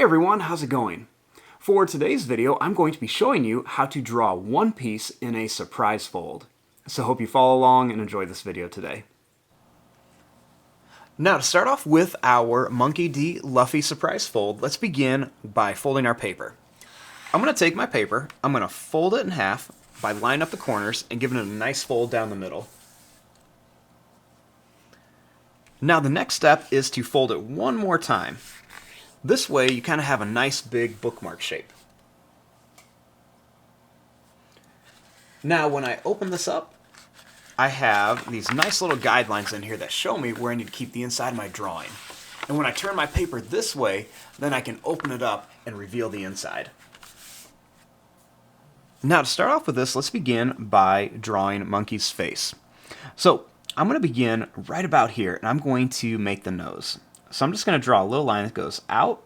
Hey everyone, how's it going? For today's video, I'm going to be showing you how to draw one piece in a surprise fold. So hope you follow along and enjoy this video today. Now to start off with our Monkey D. Luffy surprise fold, let's begin by folding our paper. I'm going to take my paper, I'm going to fold it in half by lining up the corners and giving it a nice fold down the middle. Now the next step is to fold it one more time. This way you kind of have a nice big bookmark shape. Now when I open this up, I have these nice little guidelines in here that show me where I need to keep the inside of my drawing. And when I turn my paper this way, then I can open it up and reveal the inside. Now to start off with this, let's begin by drawing Monkey's face. So I'm going to begin right about here, and I'm going to make the nose. So I'm just going to draw a little line that goes out,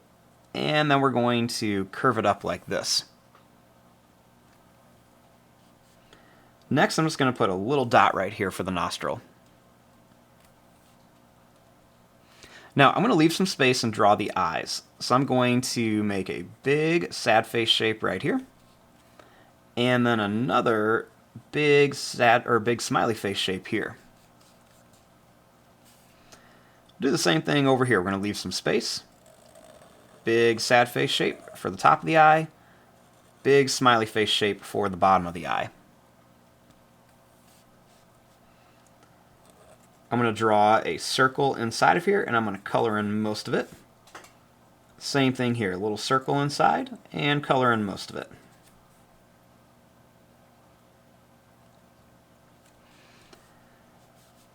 and then we're going to curve it up like this. Next, I'm just going to put a little dot right here for the nostril. Now, I'm going to leave some space and draw the eyes. So I'm going to make a big sad face shape right here, and then another big sad or big smiley face shape here. Do the same thing over here. We're going to leave some space. Big sad face shape for the top of the eye. Big smiley face shape for the bottom of the eye. I'm going to draw a circle inside of here, and I'm going to color in most of it. Same thing here. A little circle inside, and color in most of it.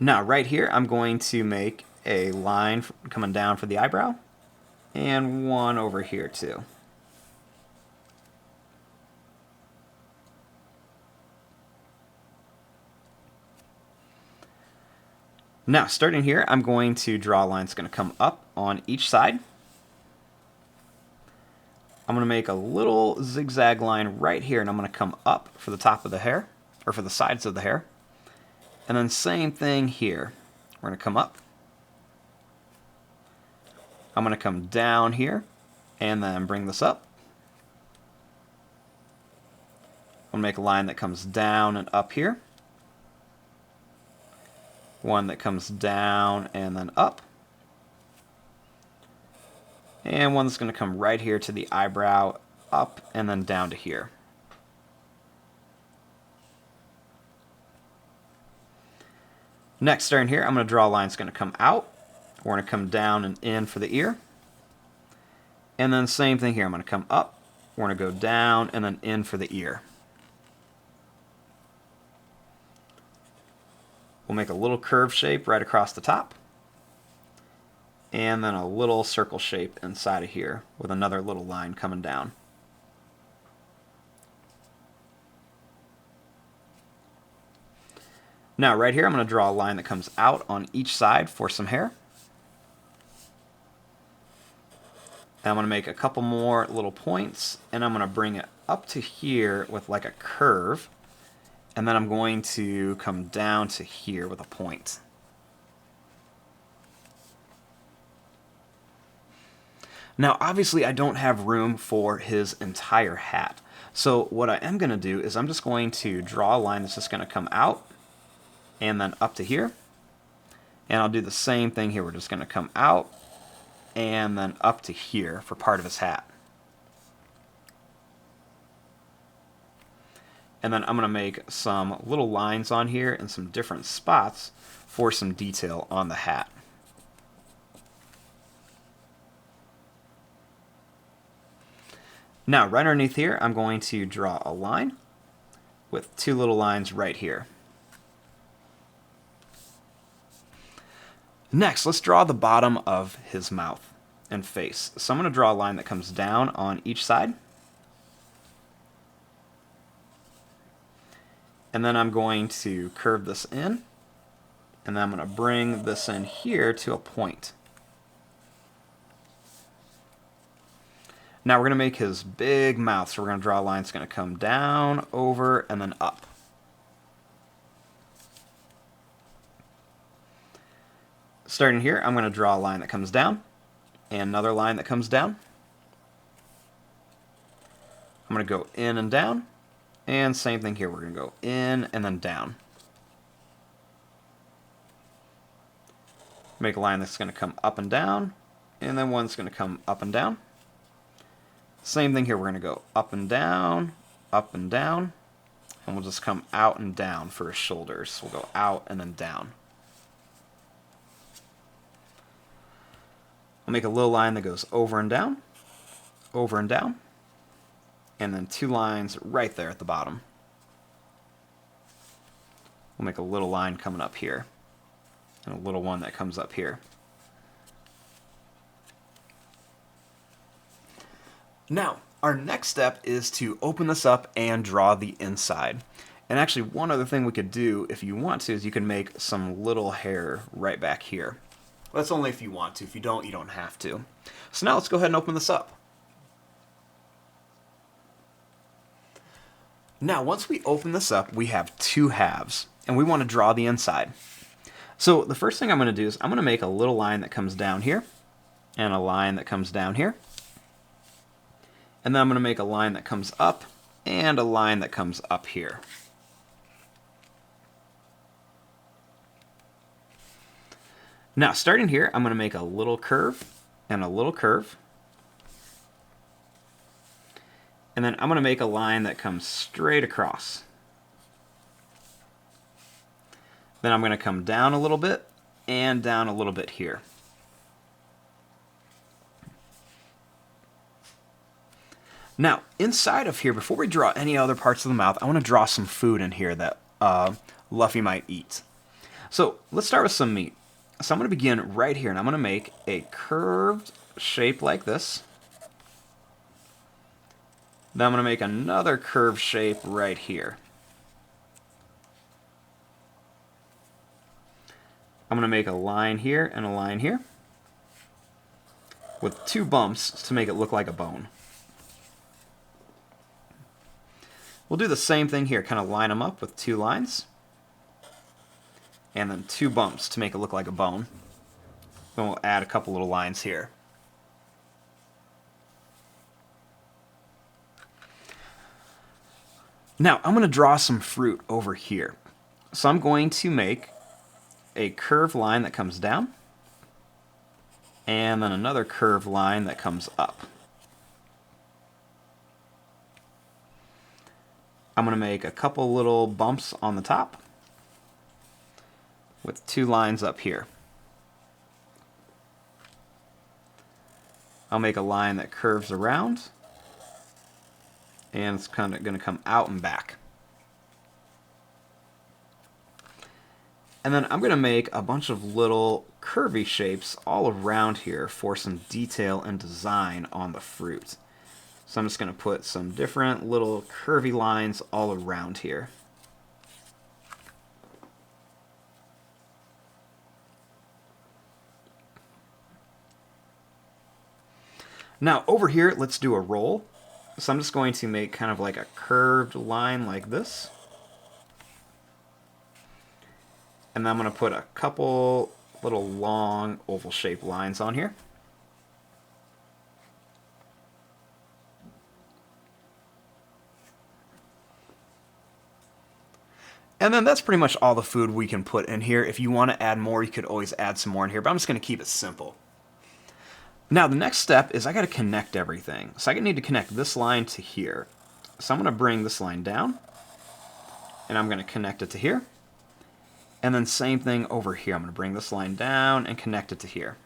Now, right here, I'm going to make a line coming down for the eyebrow, and one over here too. Now, starting here, I'm going to draw a line that's going to come up on each side. I'm going to make a little zigzag line right here, and I'm going to come up for the top of the hair, or for the sides of the hair. And then same thing here. We're going to come up. I'm going to come down here and then bring this up. I'm going to make a line that comes down and up here. One that comes down and then up. And one that's going to come right here to the eyebrow, up and then down to here. Next, starting here, I'm going to draw a line that's going to come out. We're going to come down and in for the ear. And then same thing here. I'm going to come up. We're going to go down and then in for the ear. We'll make a little curve shape right across the top. And then a little circle shape inside of here with another little line coming down. Now right here I'm going to draw a line that comes out on each side for some hair. I'm going to make a couple more little points, and I'm going to bring it up to here with like a curve, and then I'm going to come down to here with a point. Now obviously I don't have room for his entire hat, so what I am going to do is I'm just going to draw a line that's just going to come out and then up to here, and I'll do the same thing here. We're just going to come out and then up to here for part of his hat. And then I'm going to make some little lines on here and some different spots for some detail on the hat. Now right underneath here I'm going to draw a line with two little lines right here. Next, let's draw the bottom of his mouth and face. So I'm going to draw a line that comes down on each side. And then I'm going to curve this in. And then I'm going to bring this in here to a point. Now we're going to make his big mouth. So we're going to draw a line that's going to come down, over, and then up. Starting here, I'm going to draw a line that comes down, and another line that comes down. I'm going to go in and down. And same thing here. We're going to go in and then down. Make a line that's going to come up and down. And then one that's going to come up and down. Same thing here. We're going to go up and down, and we'll just come out and down for his shoulders. We'll go out and then down. I'll make a little line that goes over and down, and then 2 lines right there at the bottom. We'll make a little line coming up here, and a little one that comes up here. Now, our next step is to open this up and draw the inside. And actually, one other thing we could do, if you want to, is you can make some little hair right back here. Well, that's only if you want to. If you don't have to. So now let's go ahead and open this up. Now, once we open this up, we have 2 halves, and we want to draw the inside. So the first thing I'm going to do is I'm going to make a little line that comes down here, and a line that comes down here. And then I'm going to make a line that comes up, and a line that comes up here. Now, starting here, I'm going to make a little curve, and a little curve. And then I'm going to make a line that comes straight across. Then I'm going to come down a little bit, and down a little bit here. Now, inside of here, before we draw any other parts of the mouth, I want to draw some food in here that Luffy might eat. So let's start with some meat. So I'm going to begin right here, and I'm going to make a curved shape like this. Then I'm going to make another curved shape right here. I'm going to make a line here and a line here with 2 bumps to make it look like a bone. We'll do the same thing here, kind of line them up with 2 lines. And then 2 bumps to make it look like a bone. Then we'll add a couple little lines here. Now, I'm going to draw some fruit over here. So I'm going to make a curved line that comes down. And then another curved line that comes up. I'm going to make a couple little bumps on the top with 2 lines up here. I'll make a line that curves around, and it's kind of going to come out and back. And then I'm going to make a bunch of little curvy shapes all around here for some detail and design on the fruit. So I'm just going to put some different little curvy lines all around here. Now over here, let's do a roll. So I'm just going to make kind of like a curved line like this. And then I'm going to put a couple little long oval shaped lines on here. And then that's pretty much all the food we can put in here. If you want to add more, you could always add some more in here, but I'm just going to keep it simple. Now the next step is I got to connect everything. So I need to connect this line to here. So I'm going to bring this line down, and I'm going to connect it to here. And then same thing over here. I'm going to bring this line down and connect it to here.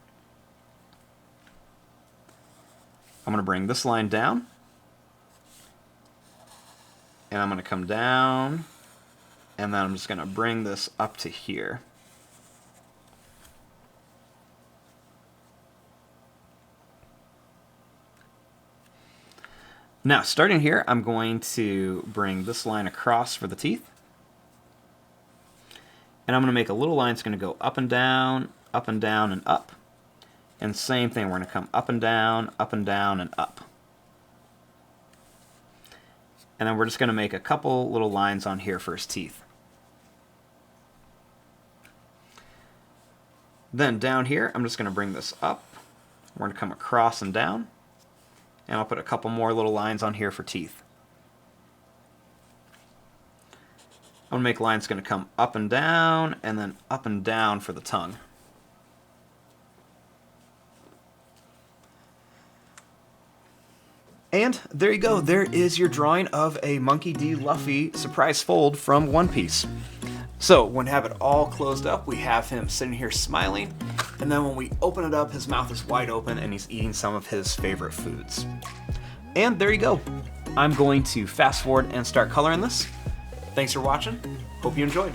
I'm going to bring this line down, and I'm going to come down, and then I'm just going to bring this up to here. Now, starting here, I'm going to bring this line across for the teeth. And I'm going to make a little line that's going to go up and down, and up. And same thing, we're going to come up and down, and up. And then we're just going to make a couple little lines on here for his teeth. Then down here, I'm just going to bring this up. We're going to come across and down. And I'll put a couple more little lines on here for teeth. I'm going to make lines going to come up and down, and then up and down for the tongue. And there you go. There is your drawing of a Monkey D. Luffy surprise fold from One Piece. So when we have it all closed up, we have him sitting here smiling, and then when we open it up, his mouth is wide open and he's eating some of his favorite foods. And there you go. I'm going to fast forward and start coloring this. Thanks for watching. Hope you enjoyed.